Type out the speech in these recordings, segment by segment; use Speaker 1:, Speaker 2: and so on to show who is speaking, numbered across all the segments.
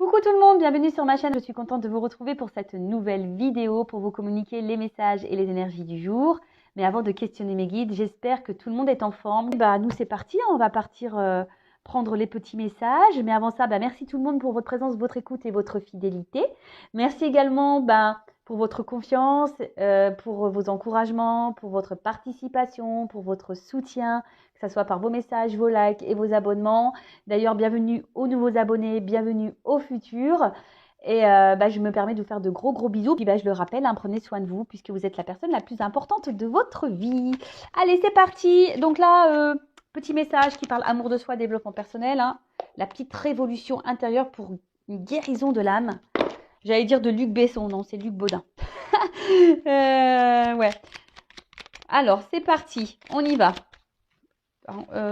Speaker 1: Coucou tout le monde, bienvenue sur ma chaîne. Je suis contente de vous retrouver pour cette nouvelle vidéo pour vous communiquer les messages et les énergies du jour. Mais avant de questionner mes guides, j'espère que tout le monde est en forme. Nous c'est parti, on va partir prendre les petits messages. Mais avant ça, merci tout le monde pour votre présence, votre écoute et votre fidélité. Merci également pour votre confiance, pour vos encouragements, pour votre participation, pour votre soutien, que ce soit par vos messages, vos likes et vos abonnements. D'ailleurs, bienvenue aux nouveaux abonnés, bienvenue aux futurs. Et je me permets de vous faire de gros bisous. Puis je le rappelle, prenez soin de vous puisque vous êtes la personne la plus importante de votre vie. Allez, c'est parti. Donc là, petit message qui parle amour de soi, développement personnel. La petite révolution intérieure pour une guérison de l'âme. J'allais dire de Luc Besson, non, c'est Luc Baudin. Ouais. Alors, c'est parti. On y va.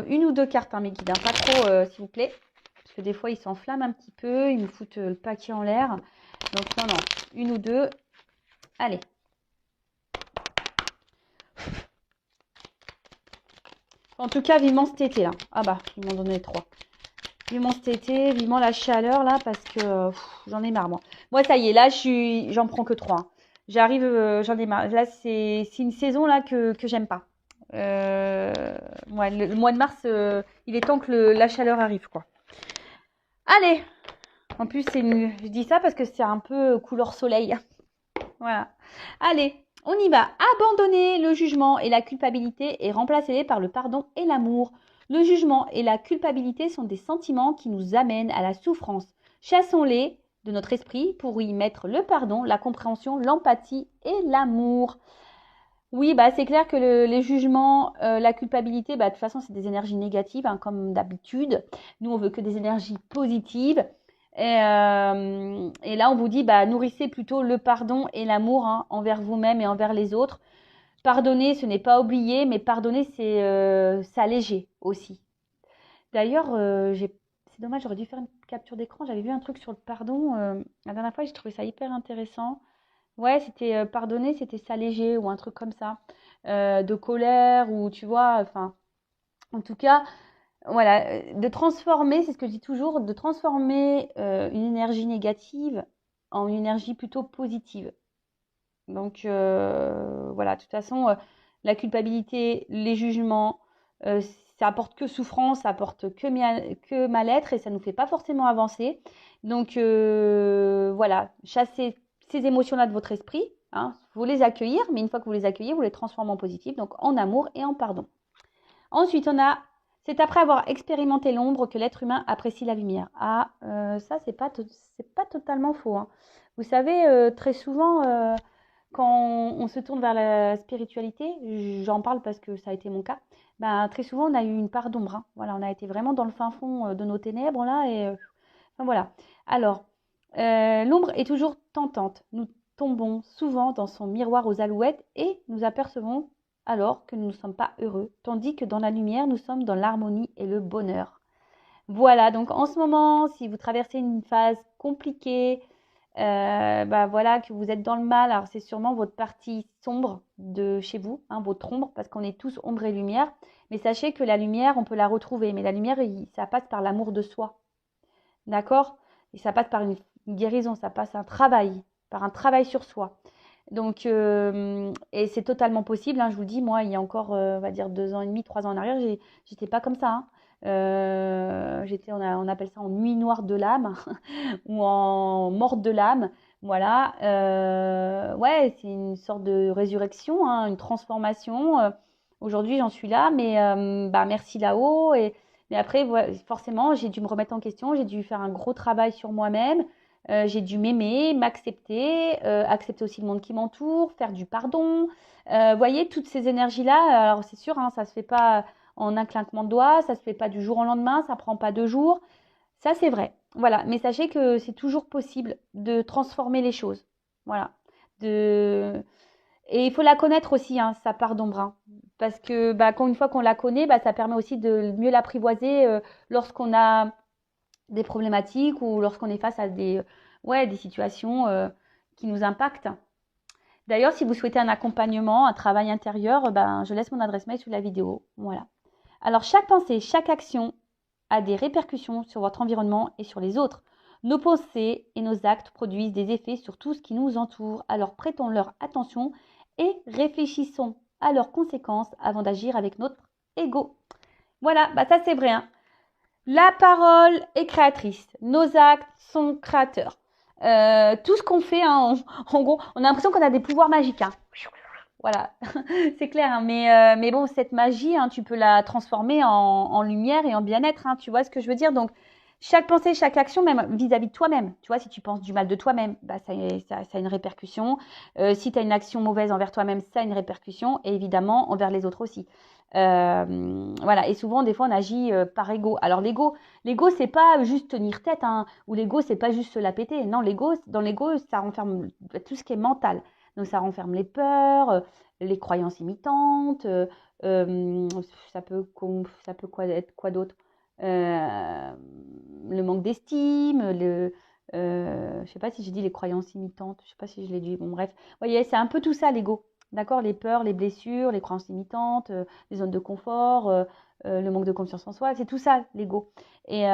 Speaker 1: Une ou deux cartes, mes guides. Pas trop, s'il vous plaît. Parce que des fois, ils s'enflamment un petit peu. Ils nous foutent le paquet en l'air. Donc, non. Une ou deux. Allez. En tout cas, vivement cet été, là. Ils m'ont donné 3. Vivement cet été, vivement la chaleur, là, parce que j'en ai marre, moi. Moi, ça y est, là, j'en prends que 3. J'arrive, j'en ai marre. Là, c'est une saison, là, que j'aime pas. Le mois de mars, il est temps que la chaleur arrive, quoi. Allez. En plus, je dis ça parce que c'est un peu couleur soleil. Voilà. Allez, on y va. Abandonner le jugement et la culpabilité et remplacer-les par le pardon et l'amour. Le jugement et la culpabilité sont des sentiments qui nous amènent à la souffrance. Chassons-les de notre esprit pour y mettre le pardon, la compréhension, l'empathie et l'amour. Oui, c'est clair que les jugements, la culpabilité, de toute façon, c'est des énergies négatives, comme d'habitude. Nous, on veut que des énergies positives. Et là, on vous dit, nourrissez plutôt le pardon et l'amour envers vous-même et envers les autres. Pardonner, ce n'est pas oublier, mais pardonner, c'est s'alléger aussi. D'ailleurs, c'est dommage, j'aurais dû faire une capture d'écran. J'avais vu un truc sur le pardon. La dernière fois, j'ai trouvé ça hyper intéressant. Ouais, c'était pardonner, c'était s'alléger ou un truc comme ça. De colère ou tu vois, en tout cas, voilà, de transformer, c'est ce que je dis toujours, de transformer une énergie négative en une énergie plutôt positive. Donc voilà, de toute façon, la culpabilité, les jugements, ça apporte que souffrance, ça apporte que mal-être et ça ne nous fait pas forcément avancer. Donc voilà, chassez ces émotions-là de votre esprit. Vous les accueillir, mais une fois que vous les accueillez, vous les transformez en positif, donc en amour et en pardon. Ensuite, c'est après avoir expérimenté l'ombre que l'être humain apprécie la lumière. Ça, c'est pas totalement faux. Vous savez, très souvent, quand on se tourne vers la spiritualité, j'en parle parce que ça a été mon cas, très souvent, on a eu une part d'ombre. Voilà, on a été vraiment dans le fin fond de nos ténèbres, là, et voilà. Alors, l'ombre est toujours tentante. Nous tombons souvent dans son miroir aux alouettes et nous apercevons alors que nous ne sommes pas heureux, tandis que dans la lumière, nous sommes dans l'harmonie et le bonheur. Voilà, donc en ce moment, si vous traversez une phase compliquée, voilà, que vous êtes dans le mal, alors c'est sûrement votre partie sombre de chez vous, votre ombre, parce qu'on est tous ombre et lumière, mais sachez que la lumière, on peut la retrouver, mais la lumière, ça passe par l'amour de soi, d'accord? Et ça passe par une guérison, ça passe par un travail sur soi. Donc, et c'est totalement possible, je vous dis, moi, il y a encore, on va dire 2 ans et demi, 3 ans en arrière, j'étais pas comme ça. On appelle ça en nuit noire de l'âme ou en morte de l'âme. Voilà, ouais, c'est une sorte de résurrection, une transformation. Aujourd'hui, j'en suis là, mais merci là-haut. Mais après, forcément, j'ai dû me remettre en question, j'ai dû faire un gros travail sur moi-même. J'ai dû m'aimer, m'accepter, accepter aussi le monde qui m'entoure, faire du pardon. Voyez, toutes ces énergies-là, alors c'est sûr, ça se fait pas en un clinquement de doigts, ça se fait pas du jour au lendemain, ça prend pas 2 jours. Ça, c'est vrai. Voilà, mais sachez que c'est toujours possible de transformer les choses. Voilà. Et il faut la connaître aussi, sa part d'ombre. Parce que une fois qu'on la connaît, ça permet aussi de mieux l'apprivoiser lorsqu'on a des problématiques ou lorsqu'on est face à des situations qui nous impactent. D'ailleurs, si vous souhaitez un accompagnement, un travail intérieur, je laisse mon adresse mail sous la vidéo. Voilà. Alors, chaque pensée, chaque action a des répercussions sur votre environnement et sur les autres. Nos pensées et nos actes produisent des effets sur tout ce qui nous entoure, alors prêtons leur attention et réfléchissons à leurs conséquences avant d'agir avec notre ego. Voilà, bah ça c'est vrai. Hein. La parole est créatrice, nos actes sont créateurs. Tout ce qu'on fait, hein, en gros, on a l'impression qu'on a des pouvoirs magiques. Hein. Voilà, c'est clair. Hein, mais bon, cette magie, hein, tu peux la transformer en lumière et en bien-être. Hein, tu vois ce que je veux dire? Donc, chaque pensée, chaque action, même vis-à-vis de toi-même. Tu vois, si tu penses du mal de toi-même, bah, ça a une répercussion. Si tu as une action mauvaise envers toi-même, ça a une répercussion. Et évidemment, envers les autres aussi. Voilà. Et souvent, des fois, on agit par ego. Alors, l'ego, c'est pas juste tenir tête. Hein, ou l'ego, c'est pas juste se la péter. Non, dans l'ego, ça renferme tout ce qui est mental. Donc, ça renferme les peurs, les croyances imitantes. Ça peut être quoi d'autre? Le manque d'estime, je sais pas si j'ai dit les croyances imitantes, je sais pas si je l'ai dit, bon bref, vous voyez, c'est un peu tout ça l'ego, d'accord, les peurs, les blessures, les croyances imitantes, les zones de confort, le manque de confiance en soi, c'est tout ça l'ego. Et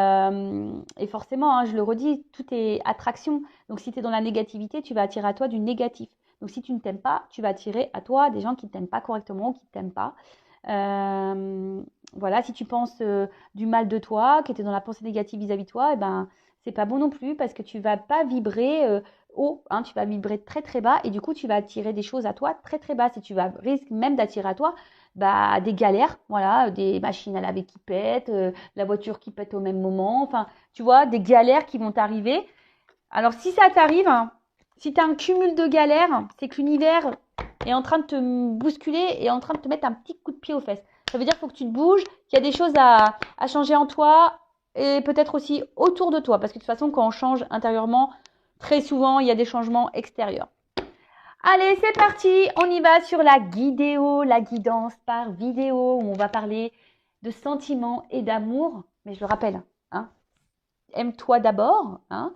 Speaker 1: forcément, hein, je le redis, tout est attraction, donc si tu es dans la négativité, tu vas attirer à toi du négatif. Donc si tu ne t'aimes pas, tu vas attirer à toi des gens qui ne t'aiment pas correctement ou qui ne t'aiment pas. Voilà, si tu penses du mal de toi, que tu es dans la pensée négative vis-à-vis de toi, eh ben, c'est pas bon non plus parce que tu vas pas vibrer haut, hein, tu vas vibrer très très bas et du coup tu vas attirer des choses à toi très très bas. Et tu vas risque même d'attirer à toi bah, des galères, voilà, des machines à laver qui pètent, la voiture qui pète au même moment, enfin, tu vois, des galères qui vont t'arriver. Alors si ça t'arrive, hein, si tu as un cumul de galères, c'est que l'univers est en train de te bousculer et en train de te mettre un petit coup de pied aux fesses. Ça veut dire qu'il faut que tu te bouges, qu'il y a des choses à changer en toi et peut-être aussi autour de toi. Parce que de toute façon, quand on change intérieurement, très souvent, il y a des changements extérieurs. Allez, c'est parti. On y va sur la guidéo, la guidance par vidéo, où on va parler de sentiments et d'amour. Mais je le rappelle, hein, aime-toi d'abord. Hein,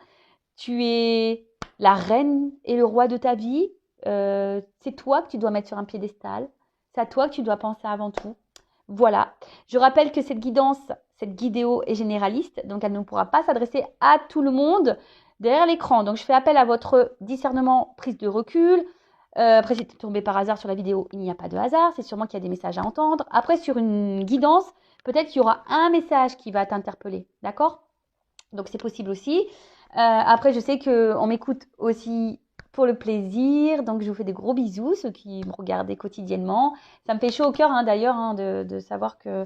Speaker 1: tu es la reine et le roi de ta vie. C'est toi que tu dois mettre sur un piédestal. C'est à toi que tu dois penser avant tout. Voilà. Je rappelle que cette guidance, cette guidéo est généraliste, donc elle ne pourra pas s'adresser à tout le monde derrière l'écran. Donc je fais appel à votre discernement, prise de recul. Après, si tu es tombé par hasard sur la vidéo, il n'y a pas de hasard. C'est sûrement qu'il y a des messages à entendre. Après, sur une guidance, peut-être qu'il y aura un message qui va t'interpeller. D'accord? Donc c'est possible aussi. Après, je sais qu'on m'écoute aussi pour le plaisir. Donc je vous fais des gros bisous, ceux qui me regardent quotidiennement. Ça me fait chaud au cœur hein, d'ailleurs hein, de savoir que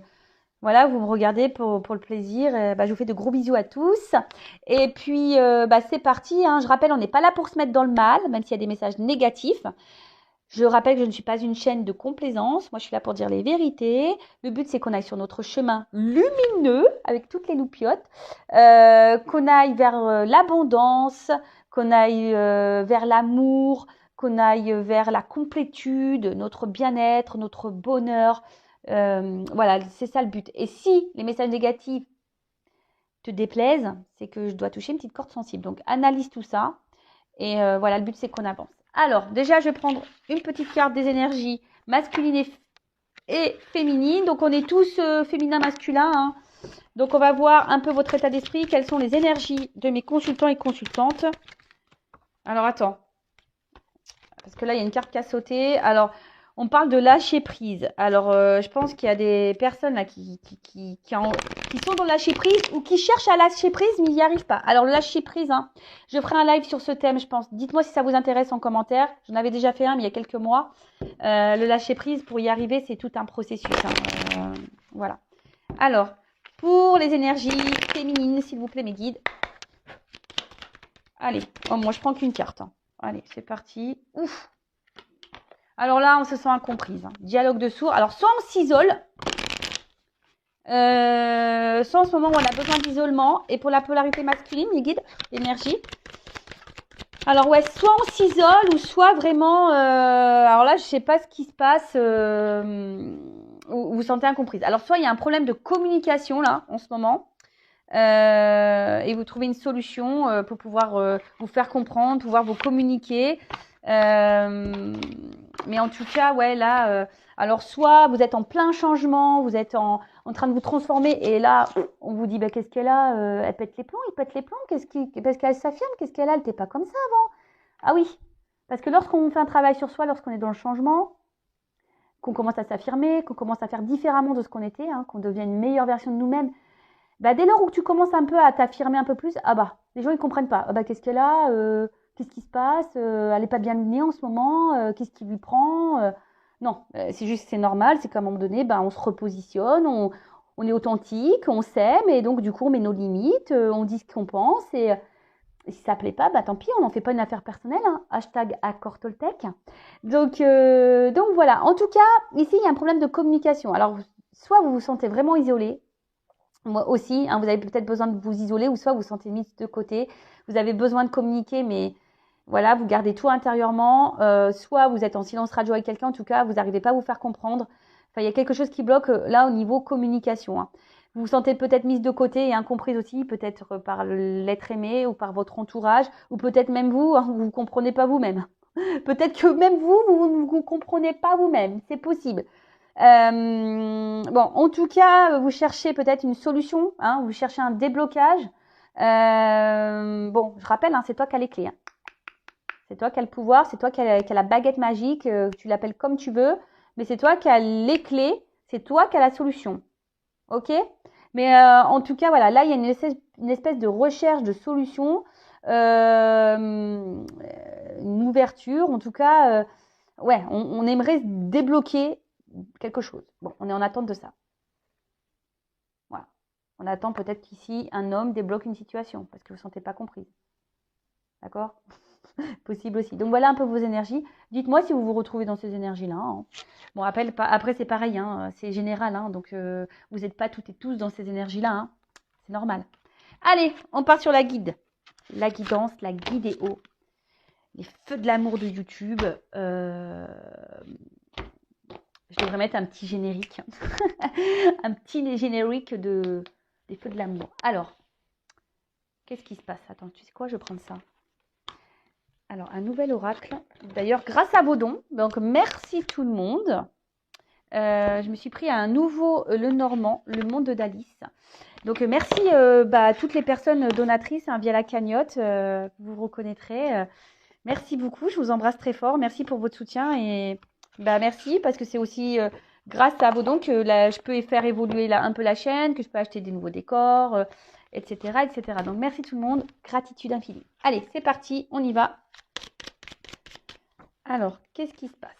Speaker 1: voilà, vous me regardez pour le plaisir. Je vous fais de gros bisous à tous. Et puis c'est parti. Hein. Je rappelle, on n'est pas là pour se mettre dans le mal, même s'il y a des messages négatifs. Je rappelle que je ne suis pas une chaîne de complaisance. Moi, je suis là pour dire les vérités. Le but, c'est qu'on aille sur notre chemin lumineux avec toutes les loupiottes, qu'on aille vers l'abondance, qu'on aille vers l'amour, qu'on aille vers la complétude, notre bien-être, notre bonheur. Voilà, c'est ça le but. Et si les messages négatifs te déplaisent, c'est que je dois toucher une petite corde sensible. Donc, analyse tout ça. Et voilà, le but, c'est qu'on avance. Alors, déjà, je vais prendre une petite carte des énergies masculines et féminines. Donc, on est tous féminins, masculins. Hein. Donc, on va voir un peu votre état d'esprit. Quelles sont les énergies de mes consultants et consultantes. Alors, attends. Parce que là, il y a une carte qui a sauté. Alors, on parle de lâcher prise. Alors, je pense qu'il y a des personnes là qui sont dans le lâcher prise ou qui cherchent à lâcher prise, mais ils n'y arrivent pas. Alors, le lâcher prise, hein, je ferai un live sur ce thème, je pense. Dites-moi si ça vous intéresse en commentaire. J'en avais déjà fait un, mais il y a quelques mois. Le lâcher prise, pour y arriver, c'est tout un processus. Hein. Voilà. Alors, pour les énergies féminines, s'il vous plaît, mes guides. Allez, moi, je prends qu'une carte. Hein. Allez, c'est parti. Ouf. Alors là, on se sent incomprise. Hein. Dialogue de sourds. Alors, soit on s'isole, soit en ce moment où on a besoin d'isolement. Et pour la polarité masculine, les guides, l'énergie. Alors ouais, soit on s'isole ou soit vraiment... alors là, je ne sais pas ce qui se passe. Vous vous sentez incomprise. Alors soit il y a un problème de communication là, en ce moment. Et vous trouvez une solution pour pouvoir vous faire comprendre, pouvoir vous communiquer. Mais en tout cas, ouais, là, alors soit vous êtes en plein changement, vous êtes en en train de vous transformer. Et là, on vous dit, bah, qu'est-ce qu'elle a elle pète les plombs, il pète les plombs. Parce qu'elle s'affirme, qu'est-ce qu'elle a? Elle n'était pas comme ça avant. Ah oui, parce que lorsqu'on fait un travail sur soi, lorsqu'on est dans le changement, qu'on commence à s'affirmer, qu'on commence à faire différemment de ce qu'on était, hein, qu'on devient une meilleure version de nous-mêmes, bah, dès lors où tu commences un peu à t'affirmer un peu plus, ah bah, les gens ils comprennent pas. Ah bah, qu'est-ce qu'elle a qu'est-ce qui se passe elle n'est pas bien née en ce moment qu'est-ce qui lui prend non, c'est juste, c'est normal, c'est qu'à un moment donné, bah, on se repositionne, on est authentique, on s'aime, et donc du coup on met nos limites, on dit ce qu'on pense, et si ça plaît pas, bah tant pis, on n'en fait pas une affaire personnelle, hein. Hashtag accord Toltec. Donc voilà, en tout cas, ici il y a un problème de communication. Alors, soit vous vous sentez vraiment isolé, moi aussi, hein, vous avez peut-être besoin de vous isoler, ou soit vous vous sentez mis de côté, vous avez besoin de communiquer, mais voilà, vous gardez tout intérieurement, soit vous êtes en silence radio avec quelqu'un, en tout cas, vous n'arrivez pas à vous faire comprendre. Enfin, il y a quelque chose qui bloque là au niveau communication, hein. Vous vous sentez peut-être mise de côté et incomprise aussi, peut-être par l'être aimé ou par votre entourage, ou peut-être même vous, hein, vous ne comprenez pas vous-même. Peut-être que même vous ne vous comprenez pas vous-même, c'est possible. Bon, en tout cas, vous cherchez peut-être une solution, hein, vous cherchez un déblocage. Bon, je rappelle, hein, c'est toi qui as les clés, hein. C'est toi qui as le pouvoir, c'est toi qui as la baguette magique, tu l'appelles comme tu veux, mais c'est toi qui as les clés, c'est toi qui as la solution. Ok? Mais en tout cas, voilà, là, il y a une espèce de recherche de solution, une ouverture, en tout cas, ouais, on aimerait débloquer quelque chose. Bon, on est en attente de ça. Voilà. On attend peut-être qu'ici, un homme débloque une situation, parce que vous ne vous sentez pas comprise. D'accord? Possible aussi. Donc voilà un peu vos énergies. Dites-moi si vous vous retrouvez dans ces énergies-là, hein. Bon, après c'est pareil, hein, c'est général, hein, donc vous n'êtes pas toutes et tous dans ces énergies-là, hein. C'est normal. Allez, on part sur la guide. La guidance, la guidéo. Les feux de l'amour de YouTube. Je devrais mettre un petit générique. Un petit générique des feux de l'amour. Alors, qu'est-ce qui se passe? Attends, tu sais quoi? Je vais prendre ça. Alors, un nouvel oracle. D'ailleurs, grâce à vos dons. Donc, merci tout le monde. Je me suis pris à un nouveau Lenormand, le monde d'Alice. Donc, merci à toutes les personnes donatrices, hein, via la cagnotte. Vous reconnaîtrez. Merci beaucoup. Je vous embrasse très fort. Merci pour votre soutien. Et merci parce que c'est aussi grâce à vos dons que je peux faire évoluer un peu la chaîne, que je peux acheter des nouveaux décors, etc., etc. Donc, merci tout le monde. Gratitude infinie. Allez, c'est parti. On y va. Alors, qu'est-ce qui se passe?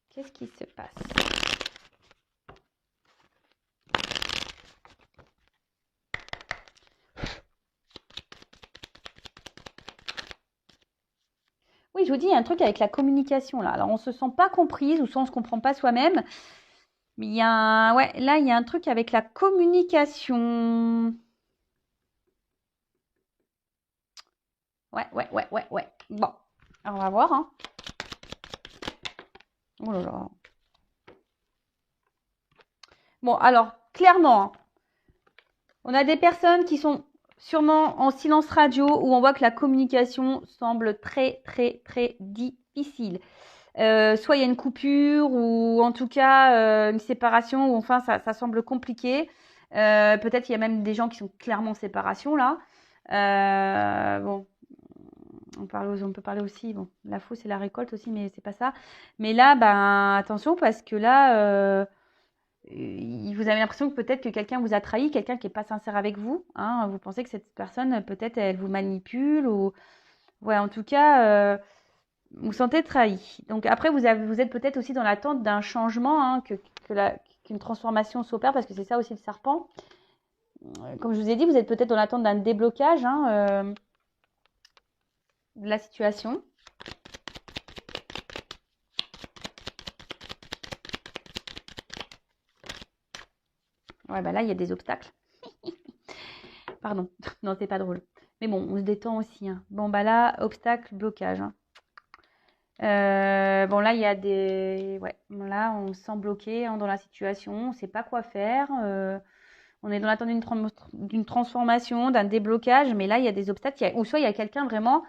Speaker 1: Qu'est-ce qui se passe? Oui, je vous dis, il y a un truc avec la communication là. Alors, on ne se sent pas comprise ou soit on ne se comprend pas soi-même. Mais il y a ouais, là, il y a un truc avec la communication. Ouais. Bon, alors, on va voir, hein. Oh là là. Bon, alors, clairement, hein, on a des personnes qui sont sûrement en silence radio où on voit que la communication semble très, très, très difficile. Soit il y a une coupure ou en tout cas une séparation ou enfin ça semble compliqué. Peut-être il y a même des gens qui sont clairement en séparation là. Bon, on peut parler aussi, bon, la fausse et la récolte aussi, mais c'est pas ça. Mais là, attention parce que là, vous avez l'impression que peut-être que quelqu'un vous a trahi, quelqu'un qui n'est pas sincère avec vous, hein. Vous pensez que cette personne, peut-être, elle vous manipule ou... Ouais, en tout cas, vous sentez trahi. Donc après, vous êtes peut-être aussi dans l'attente d'un changement, hein, qu'une transformation s'opère, parce que c'est ça aussi le serpent. Comme je vous ai dit, vous êtes peut-être dans l'attente d'un déblocage, hein, de la situation. Ouais, là, il y a des obstacles. Pardon, non, c'est pas drôle. Mais bon, on se détend aussi, hein. Bon, là, obstacle, blocage, hein. Bon, là, il y a des... Ouais, là, on se sent bloqué, hein, dans la situation, on ne sait pas quoi faire. On est dans l'attente d'une transformation, d'un déblocage, mais là, il y a des obstacles. Ou soit il y a quelqu'un vraiment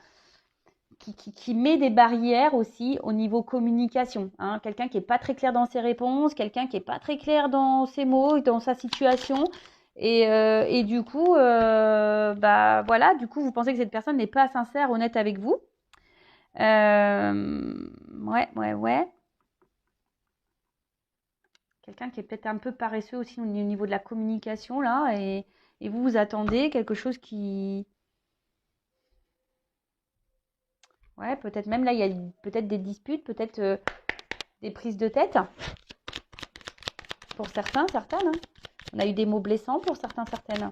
Speaker 1: qui met des barrières aussi au niveau communication. Hein. Quelqu'un qui n'est pas très clair dans ses réponses, quelqu'un qui n'est pas très clair dans ses mots, dans sa situation. Et du coup, bah voilà, du coup, vous pensez que cette personne n'est pas sincère, honnête avec vous. Ouais. Quelqu'un qui est peut-être un peu paresseux aussi au niveau de la communication, là, et vous attendez quelque chose qui... Ouais, peut-être même là, il y a peut-être des disputes, peut-être des prises de tête pour certains, certaines. Hein. On a eu des mots blessants pour certains, certaines.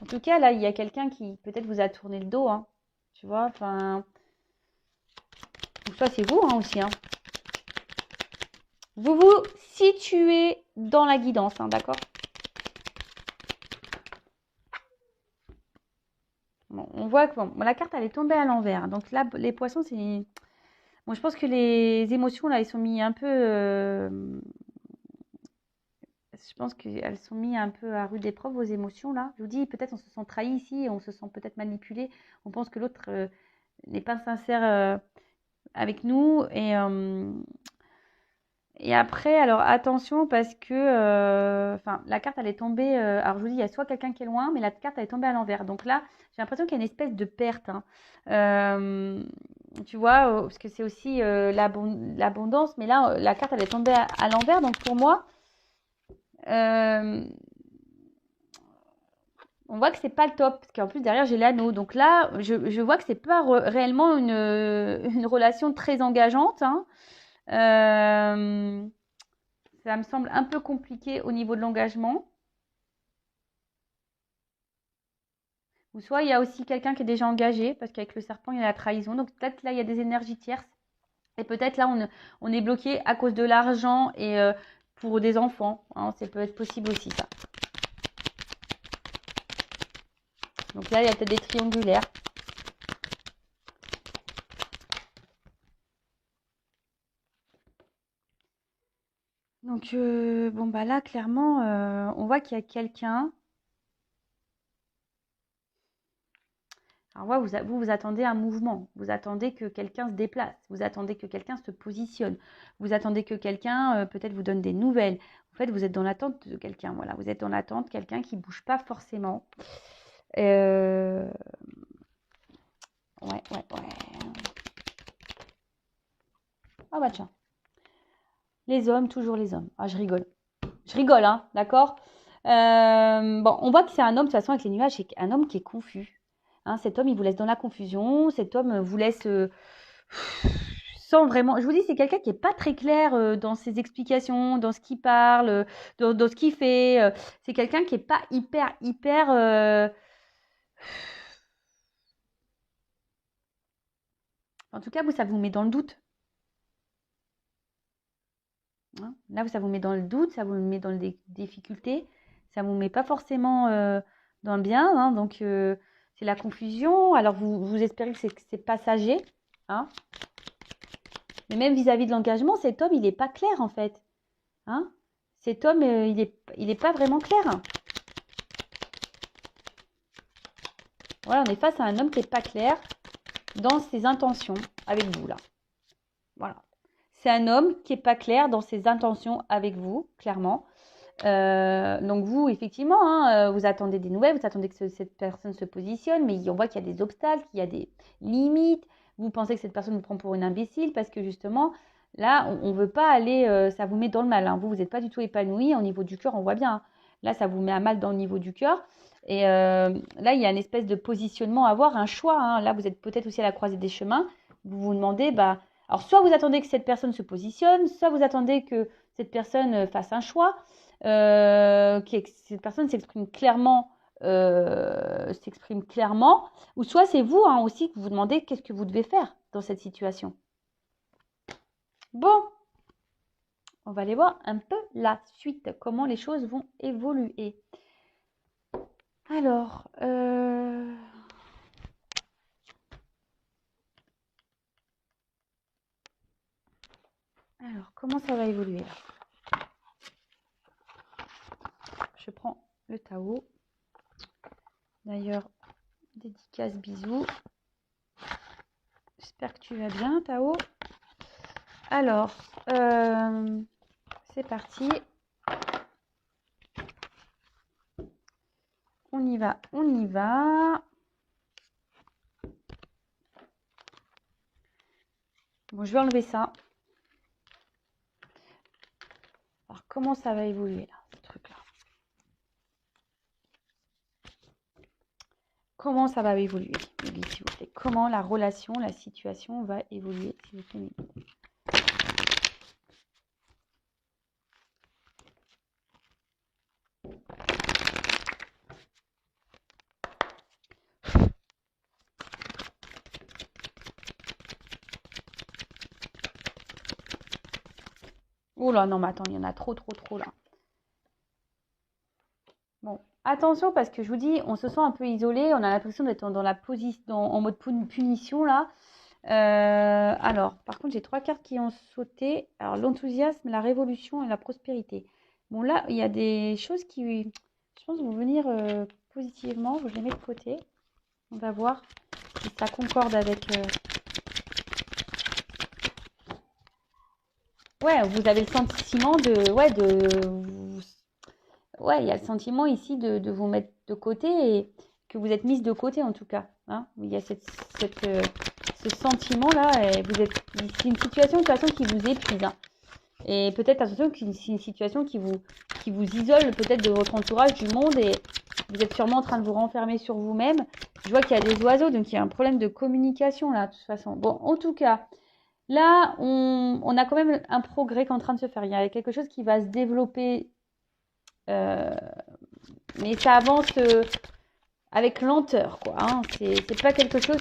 Speaker 1: En tout cas, là, il y a quelqu'un qui peut-être vous a tourné le dos, hein. Tu vois, enfin... Ou soit c'est vous hein, aussi, hein. Vous vous situez dans la guidance, hein, d'accord? Bon, on voit que bon, la carte, elle est tombée à l'envers. Donc là, les poissons, c'est... Bon, je pense que les émotions, là, elles sont mis un peu... Je pense qu'elles sont mis un peu à rude épreuve, vos émotions, là. Je vous dis, peut-être on se sent trahi ici, on se sent peut-être manipulé. On pense que l'autre n'est pas sincère avec nous. Et après, alors attention parce que... Enfin, la carte, elle est tombée... alors, je vous dis, il y a soit quelqu'un qui est loin, mais la carte, elle est tombée à l'envers. Donc là, j'ai l'impression qu'il y a une espèce de perte. Hein. Tu vois, parce que c'est aussi l'abondance. Mais là, la carte, elle est tombée à l'envers. Donc pour moi... on voit que c'est pas le top, parce qu'en plus derrière j'ai l'anneau. Donc là, je vois que c'est pas réellement une relation très engageante. Hein. Ça me semble un peu compliqué au niveau de l'engagement. Ou soit il y a aussi quelqu'un qui est déjà engagé, parce qu'avec le serpent, il y a la trahison. Donc peut-être là, il y a des énergies tierces. Et peut-être là, on est bloqué à cause de l'argent et pour des enfants. Hein, ça peut être possible aussi, ça. Donc là, il y a peut-être des triangulaires. Donc, bon, bah là, clairement, on voit qu'il y a quelqu'un. Alors, vous attendez un mouvement. Vous attendez que quelqu'un se déplace. Vous attendez que quelqu'un se positionne. Vous attendez que quelqu'un, peut-être, vous donne des nouvelles. En fait, vous êtes dans l'attente de quelqu'un. Voilà, vous êtes dans l'attente de quelqu'un qui ne bouge pas forcément. Ouais. Ah bah tiens. Les hommes, toujours les hommes. Ah, je rigole. Je rigole, hein, d'accord. Bon, on voit que c'est un homme, de toute façon, avec les nuages, c'est un homme qui est confus. Hein, cet homme, il vous laisse dans la confusion. Cet homme vous laisse sans vraiment... Je vous dis, c'est quelqu'un qui n'est pas très clair dans ses explications, dans ce qu'il parle, dans ce qu'il fait. C'est quelqu'un qui n'est pas hyper... En tout cas, vous, ça vous met dans le doute. Hein. Là, ça vous met dans le doute, ça vous met dans les difficultés, ça vous met pas forcément dans le bien. Hein. Donc, c'est la confusion. Alors, vous espérez que c'est passager. Hein. Mais même vis-à-vis de l'engagement, cet homme, il n'est pas clair, en fait. Hein. Cet homme, il est pas vraiment clair. Voilà, on est face à un homme qui n'est pas clair dans ses intentions avec vous, là. Voilà. C'est un homme qui n'est pas clair dans ses intentions avec vous, clairement. Donc vous, effectivement, hein, vous attendez des nouvelles, vous attendez que cette personne se positionne, mais on voit qu'il y a des obstacles, qu'il y a des limites. Vous pensez que cette personne vous prend pour une imbécile parce que justement, là, on ne veut pas aller, ça vous met dans le mal. Hein. Vous n'êtes pas du tout épanoui au niveau du cœur, on voit bien. Hein. Là, ça vous met à mal dans le niveau du cœur. Et là, il y a une espèce de positionnement à avoir, un choix. Hein. Là, vous êtes peut-être aussi à la croisée des chemins. Vous vous demandez, bah, alors soit vous attendez que cette personne se positionne, soit vous attendez que cette personne fasse un choix. Que cette personne s'exprime clairement, ou soit c'est vous hein, aussi que vous vous demandez qu'est-ce que vous devez faire dans cette situation. Bon, on va aller voir un peu la suite, comment les choses vont évoluer. Alors, comment ça va évoluer là? Je prends le Tao. D'ailleurs, Dédicace, bisous. J'espère que tu vas bien, Tao. Alors, c'est parti. On y va, on y va. Bon, je vais enlever ça. Alors, comment ça va évoluer, là, ce truc-là? Comment ça va évoluer, Lily, s'il vous plaît? Comment la relation, la situation va évoluer, s'il vous plaît? Oh là, non, mais attends, il y en a trop, là. Bon, attention, parce que je vous dis, on se sent un peu isolé, on a l'impression d'être dans la position, en mode punition, là. Alors, par contre, j'ai 3 cartes qui ont sauté. Alors, l'enthousiasme, la révolution et la prospérité. Bon, là, il y a des choses qui, je pense, vont venir positivement. Je les mets de côté. On va voir si ça concorde avec... Ouais, vous avez le sentiment de... Ouais, ouais, il y a le sentiment ici de vous mettre de côté et que vous êtes mise de côté, en tout cas. Hein. Il y a ce sentiment-là. Et vous êtes... C'est une situation, de toute façon, qui vous épuise. Hein. Et peut-être, attention, que c'est une situation qui vous isole peut-être de votre entourage, du monde, et vous êtes sûrement en train de vous renfermer sur vous-même. Je vois qu'il y a des oiseaux, donc il y a un problème de communication, là, de toute façon. Bon, en tout cas, là, on a quand même un progrès qui est en train de se faire. Il y a quelque chose qui va se développer, mais ça avance avec lenteur, quoi. Hein. C'est pas quelque chose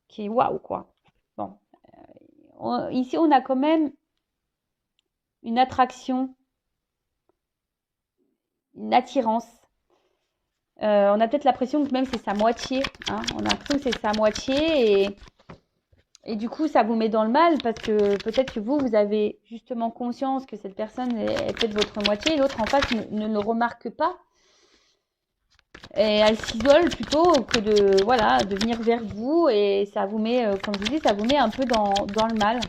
Speaker 1: qui est waouh, quoi. Bon. Ici, on a quand même une attraction, une attirance. On a peut-être l'impression que même c'est sa moitié. Hein. On a l'impression que c'est sa moitié et du coup, ça vous met dans le mal parce que peut-être que vous avez justement conscience que cette personne est peut-être votre moitié et l'autre en face ne le remarque pas. Et elle s'isole plutôt que de venir vers vous et ça vous met, comme je vous dis, ça vous met un peu dans le mal.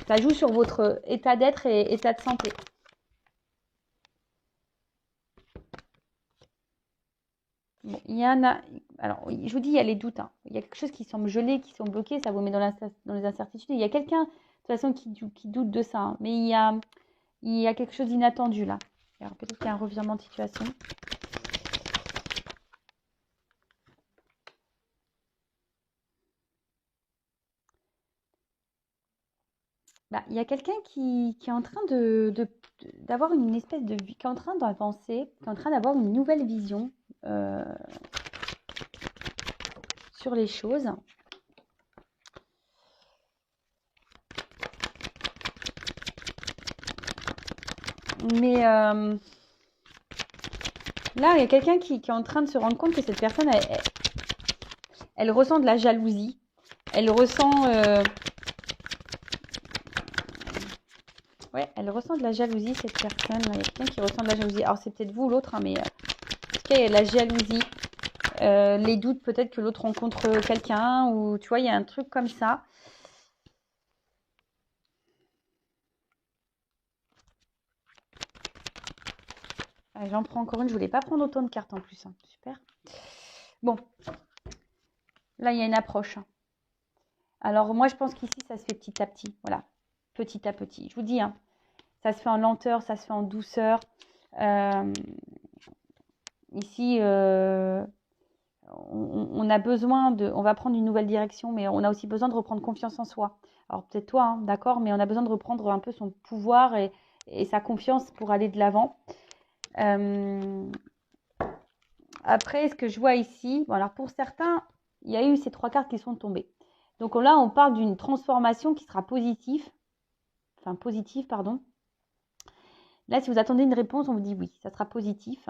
Speaker 1: Ça joue sur votre état d'être et état de santé. Bon, il y en a. Alors, je vous dis, il y a les doutes. Hein. Il y a quelque chose qui semble gelé, qui semble bloqué, ça vous met dans les incertitudes. Il y a quelqu'un, de toute façon, qui doute de ça. Hein. Mais il y a quelque chose d'inattendu là. Alors, peut-être qu'il y a un revirement de situation. Bah, il y a quelqu'un qui est en train d'avoir une espèce de vie, qui est en train d'avancer, qui est en train d'avoir une nouvelle vision sur les choses. Mais là, il y a quelqu'un qui est en train de se rendre compte que cette personne, elle ressent de la jalousie. Elle ressent... Ouais, elle ressent de la jalousie, cette personne. Il y a quelqu'un qui ressent de la jalousie. Alors, c'est peut-être vous ou l'autre, hein, mais en tout cas, il y a de la jalousie. Les doutes, peut-être que l'autre rencontre quelqu'un, ou tu vois, il y a un truc comme ça. J'en prends encore une. Je voulais pas prendre autant de cartes en plus. Hein. Super. Bon. Là, il y a une approche. Alors, moi, je pense qu'ici, ça se fait petit à petit. Voilà. Petit à petit. Je vous dis, hein, ça se fait en lenteur, ça se fait en douceur. Ici, on a besoin de... On va prendre une nouvelle direction, mais on a aussi besoin de reprendre confiance en soi. Alors, peut-être toi, hein, d'accord, mais on a besoin de reprendre un peu son pouvoir et sa confiance pour aller de l'avant. Après, ce que je vois ici, bon, alors pour certains, il y a eu ces 3 cartes qui sont tombées. Donc là, on parle d'une transformation qui sera positive. Là, si vous attendez une réponse, on vous dit oui, ça sera positif.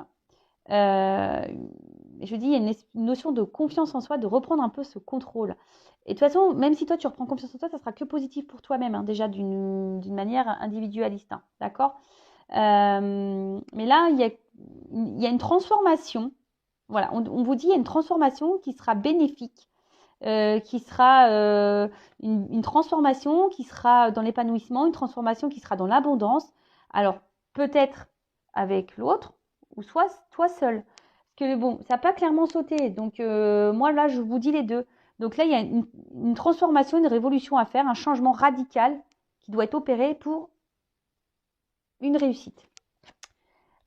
Speaker 1: Je dis, il y a une notion de confiance en soi, de reprendre un peu ce contrôle. Et de toute façon, même si toi, tu reprends confiance en toi, ça sera que positif pour toi-même, hein, déjà d'une manière individualiste. Hein, d'accord. Mais là, il y a une transformation. voilà, on vous dit il y a une transformation qui sera bénéfique, qui sera une transformation qui sera dans l'épanouissement, une transformation qui sera dans l'abondance. Alors, peut-être avec l'autre, ou soit toi seul. Parce que bon, ça n'a pas clairement sauté. Donc, moi, là, je vous dis les deux. Donc là, il y a une transformation, une révolution à faire, un changement radical qui doit être opéré pour une réussite.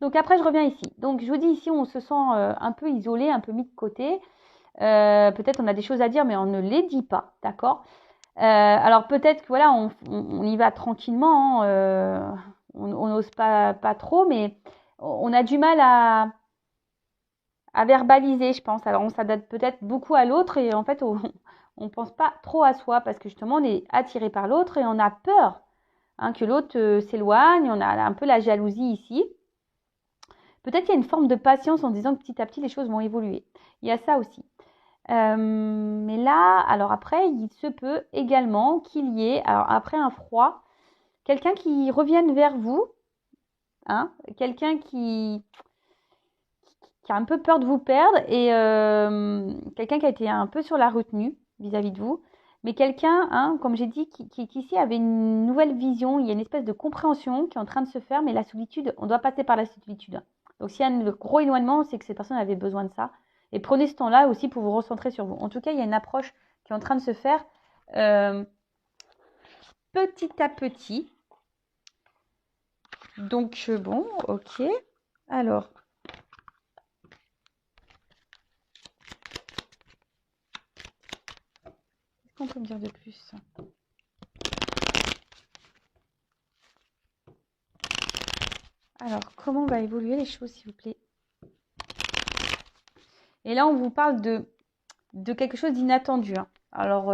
Speaker 1: Donc après, je reviens ici. Donc, je vous dis ici, on se sent un peu isolé, un peu mis de côté. Peut-être on a des choses à dire, mais on ne les dit pas, d'accord? Alors peut-être que voilà, on y va tranquillement, hein, on n'ose pas trop, mais on a du mal à verbaliser, je pense. Alors on s'adapte peut-être beaucoup à l'autre et en fait on pense pas trop à soi parce que justement on est attiré par l'autre et on a peur hein, que l'autre s'éloigne, on a un peu la jalousie ici. Peut-être qu'il y a une forme de patience en disant que petit à petit les choses vont évoluer. Il y a ça aussi. Mais là, alors après, il se peut également qu'il y ait, alors après un froid, quelqu'un qui revienne vers vous, hein, quelqu'un qui a un peu peur de vous perdre et quelqu'un qui a été un peu sur la retenue vis-à-vis de vous, mais quelqu'un, hein, comme j'ai dit, qui ici avait une nouvelle vision, il y a une espèce de compréhension qui est en train de se faire, mais la solitude, on doit passer par la solitude. Donc s'il y a un gros éloignement, c'est que ces personnes avaient besoin de ça. Et prenez ce temps-là aussi pour vous recentrer sur vous. En tout cas, il y a une approche qui est en train de se faire petit à petit. Donc, bon, ok. Alors, qu'est-ce qu'on peut me dire de plus? Alors, comment va évoluer les choses, s'il vous plaît? Et là, on vous parle de quelque chose d'inattendu. Hein. Alors,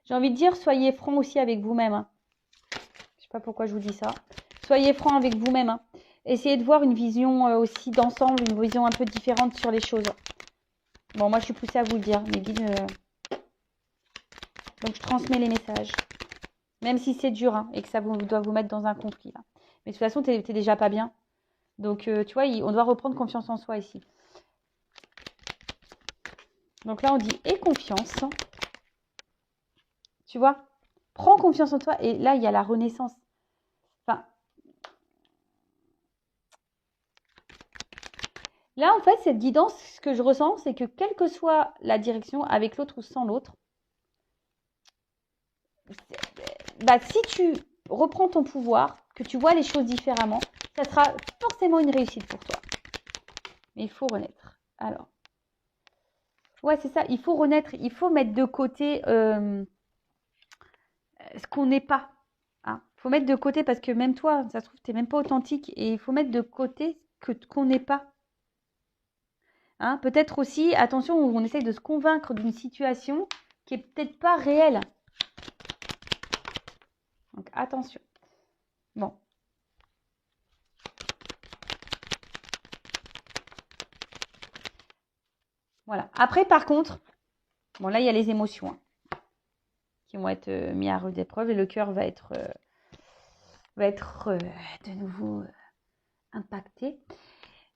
Speaker 1: j'ai envie de dire, soyez franc aussi avec vous-même. Hein. Je ne sais pas pourquoi je vous dis ça. Soyez franc avec vous-même. Hein. Essayez de voir une vision aussi d'ensemble, une vision un peu différente sur les choses. Bon, moi, je suis poussée à vous le dire. Mes guides, donc, je transmets les messages. Même si c'est dur hein, et que ça doit vous mettre dans un conflit. Là. Mais de toute façon, tu n'es déjà pas bien. Donc, tu vois, on doit reprendre confiance en soi ici. Donc là, on dit « et confiance ». Tu vois, prends confiance en toi. Et là, il y a la renaissance. Enfin, là, en fait, cette guidance, ce que je ressens, c'est que quelle que soit la direction, avec l'autre ou sans l'autre, bah, si tu reprends ton pouvoir, que tu vois les choses différemment, ça sera forcément une réussite pour toi. Mais il faut renaître. Alors, ouais, c'est ça. Il faut renaître. Il faut mettre de côté ce qu'on n'est pas. Hein. Il faut mettre de côté parce que même toi, ça se trouve, tu n'es même pas authentique. Et il faut mettre de côté qu'on n'est pas. Hein, peut-être aussi, attention, on essaye de se convaincre d'une situation qui n'est peut-être pas réelle. Donc, attention. Bon. Voilà. Après, par contre, bon, là, il y a les émotions hein, qui vont être mis à rude épreuve et le cœur va être de nouveau impacté.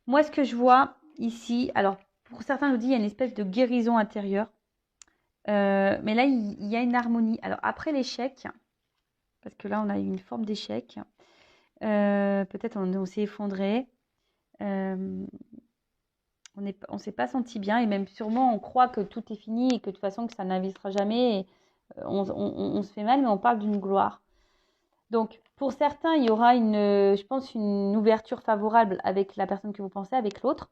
Speaker 1: Moi, ce que je vois ici, alors, pour certains, je vous dis, il y a une espèce de guérison intérieure. Mais là, il y a une harmonie. Alors, après l'échec, parce que là, on a eu une forme d'échec, peut-être on s'est effondré. On ne s'est pas senti bien et même sûrement on croit que tout est fini et que de toute façon que ça n'investira jamais. Et, on se fait mal, mais on parle d'une gloire. Donc, pour certains, il y aura je pense, une ouverture favorable avec la personne que vous pensez, avec l'autre.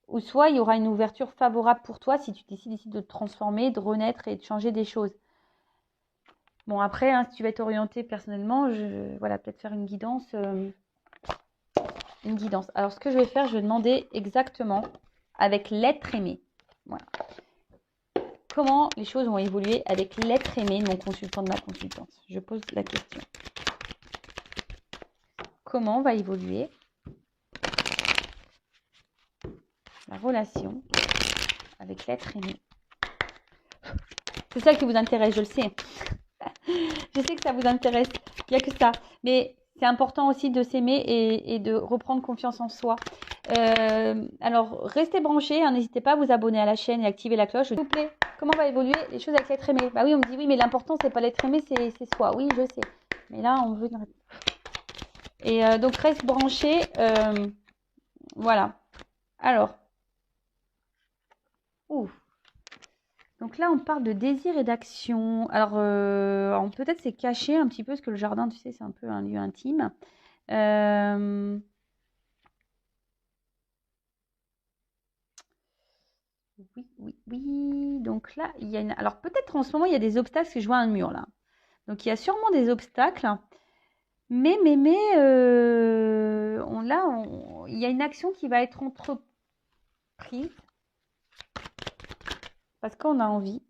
Speaker 1: Ou soit il y aura une ouverture favorable pour toi si tu décides ici de te transformer, de renaître et de changer des choses. Bon, après, hein, si tu vas être orienté personnellement, voilà, peut-être faire une guidance. Une guidance. Alors, ce que je vais faire, je vais demander exactement avec l'être aimé. Voilà. Comment les choses vont évoluer avec l'être aimé de mon consultant, de ma consultante. Je pose la question. Comment va évoluer la relation avec l'être aimé? C'est ça qui vous intéresse, je le sais. Je sais que ça vous intéresse. Il n'y a que ça. Mais c'est important aussi de s'aimer et de reprendre confiance en soi. Alors, restez branchés, hein, n'hésitez pas à vous abonner à la chaîne et activer la cloche. S'il vous plaît, comment va évoluer les choses avec l'être aimé? Bah oui, on me dit oui, mais l'important, c'est pas l'être aimé, c'est soi. Oui, je sais. Mais là, on veut une réponse. Et donc, reste branché. Voilà. Alors. Ouh. Donc là, on parle de désir et d'action. Alors, peut-être c'est caché un petit peu, parce que le jardin, tu sais, c'est un peu un lieu intime. Oui, oui, oui. Donc là, il y a une... Alors peut-être en ce moment, il y a des obstacles, parce que je vois un mur là. Donc il y a sûrement des obstacles. Mais, il y a une action qui va être entreprise. Parce qu'on a envie.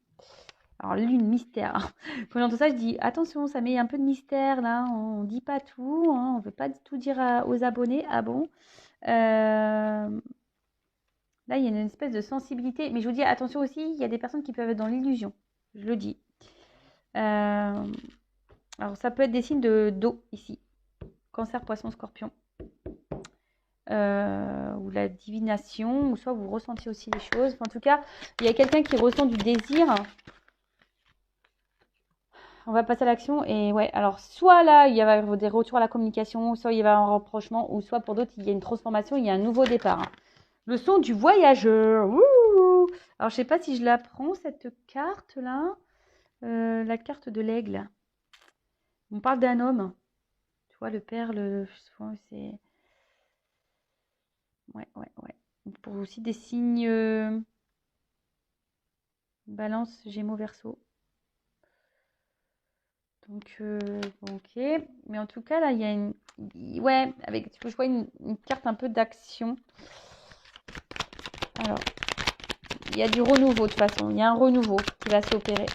Speaker 1: Alors lune, mystère. Quand j'entends ça, je dis, attention, ça met un peu de mystère là. On ne dit pas tout. Hein, on ne veut pas tout dire aux abonnés. Ah bon Là, il y a une espèce de sensibilité. Mais je vous dis, attention aussi, il y a des personnes qui peuvent être dans l'illusion. Je le dis. Alors, ça peut être des signes d'eau ici. Cancer, poisson, scorpion. Ou la divination. Ou soit vous ressentez aussi les choses. Enfin, en tout cas, il y a quelqu'un qui ressent du désir. On va passer à l'action. Et ouais, alors, soit là, il y a des retours à la communication. Soit il y a un rapprochement. Ou soit pour d'autres, il y a une transformation. Il y a un nouveau départ. Le son du voyageur. Ouh. Alors, je sais pas si je la prends, cette carte-là. La carte de l'aigle. On parle d'un homme. Tu vois, le père, c'est... Ouais. Pour aussi des signes balance, gémeaux, verseau. Donc, ok. Mais en tout cas, là, il y a une... Ouais, je vois une carte un peu d'action. Alors, il y a du renouveau de toute façon. Il y a un renouveau qui va s'opérer.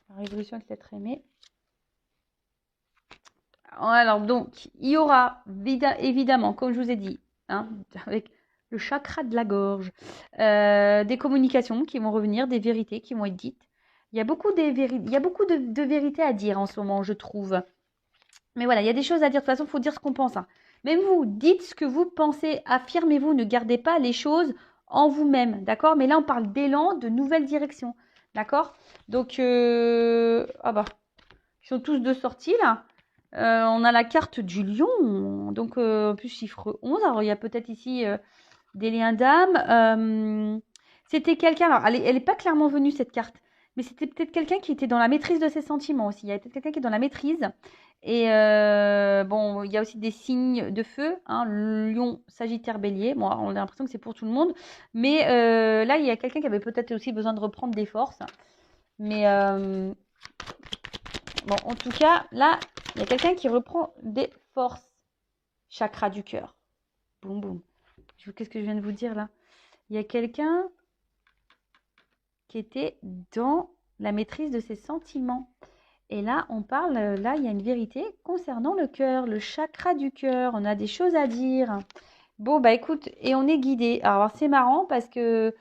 Speaker 1: La révolution avec l'être aimé. Alors, donc, il y aura, évidemment, comme je vous ai dit, hein, avec le chakra de la gorge, des communications qui vont revenir, des vérités qui vont être dites. Il y a beaucoup, de vérités à dire en ce moment, je trouve. Mais voilà, il y a des choses à dire. De toute façon, il faut dire ce qu'on pense. Hein. Même vous, dites ce que vous pensez, affirmez-vous, ne gardez pas les choses en vous-même, d'accord? Mais là, on parle d'élan, de nouvelles directions, d'accord? Donc, ah bah, ils sont tous de sortie, là. On a la carte du lion, donc en plus chiffre 11. Alors il y a peut-être ici des liens d'âme. C'était quelqu'un, alors elle est pas clairement venue cette carte, mais c'était peut-être quelqu'un qui était dans la maîtrise de ses sentiments aussi. Il y a peut-être quelqu'un qui est dans la maîtrise. Et bon, il y a aussi des signes de feu, hein, lion, sagittaire, bélier. Bon, on a l'impression que c'est pour tout le monde. Mais là, il y a quelqu'un qui avait peut-être aussi besoin de reprendre des forces. Mais bon, en tout cas, là, il y a quelqu'un qui reprend des forces. Chakra du cœur. Boum, boum. Qu'est-ce que je viens de vous dire là? Il y a quelqu'un qui était dans la maîtrise de ses sentiments. Et là, on parle, là, il y a une vérité concernant le cœur, le chakra du cœur. On a des choses à dire. Bon, bah écoute, et on est guidé. Alors, c'est marrant parce que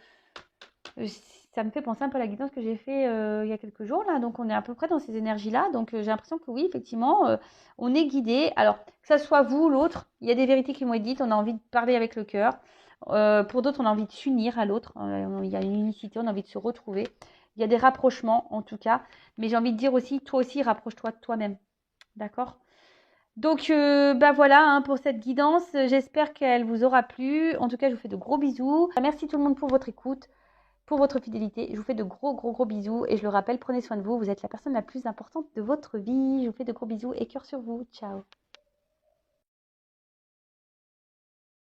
Speaker 1: ça me fait penser un peu à la guidance que j'ai fait il y a quelques jours là, donc on est à peu près dans ces énergies-là, donc j'ai l'impression que oui, effectivement, on est guidé. Alors, que ça soit vous ou l'autre, il y a des vérités qui m'ont été dites, on a envie de parler avec le cœur. Pour d'autres, on a envie de s'unir à l'autre, il y a une unicité, on a envie de se retrouver. Il y a des rapprochements en tout cas, mais j'ai envie de dire aussi, toi aussi, rapproche-toi de toi-même, d'accord? Donc, bah voilà hein, pour cette guidance, j'espère qu'elle vous aura plu. En tout cas, je vous fais de gros bisous. Merci tout le monde pour votre écoute, pour votre fidélité. Je vous fais de gros bisous et je le rappelle, prenez soin de vous. Vous êtes la personne la plus importante de votre vie. Je vous fais de gros bisous et cœur sur vous. Ciao.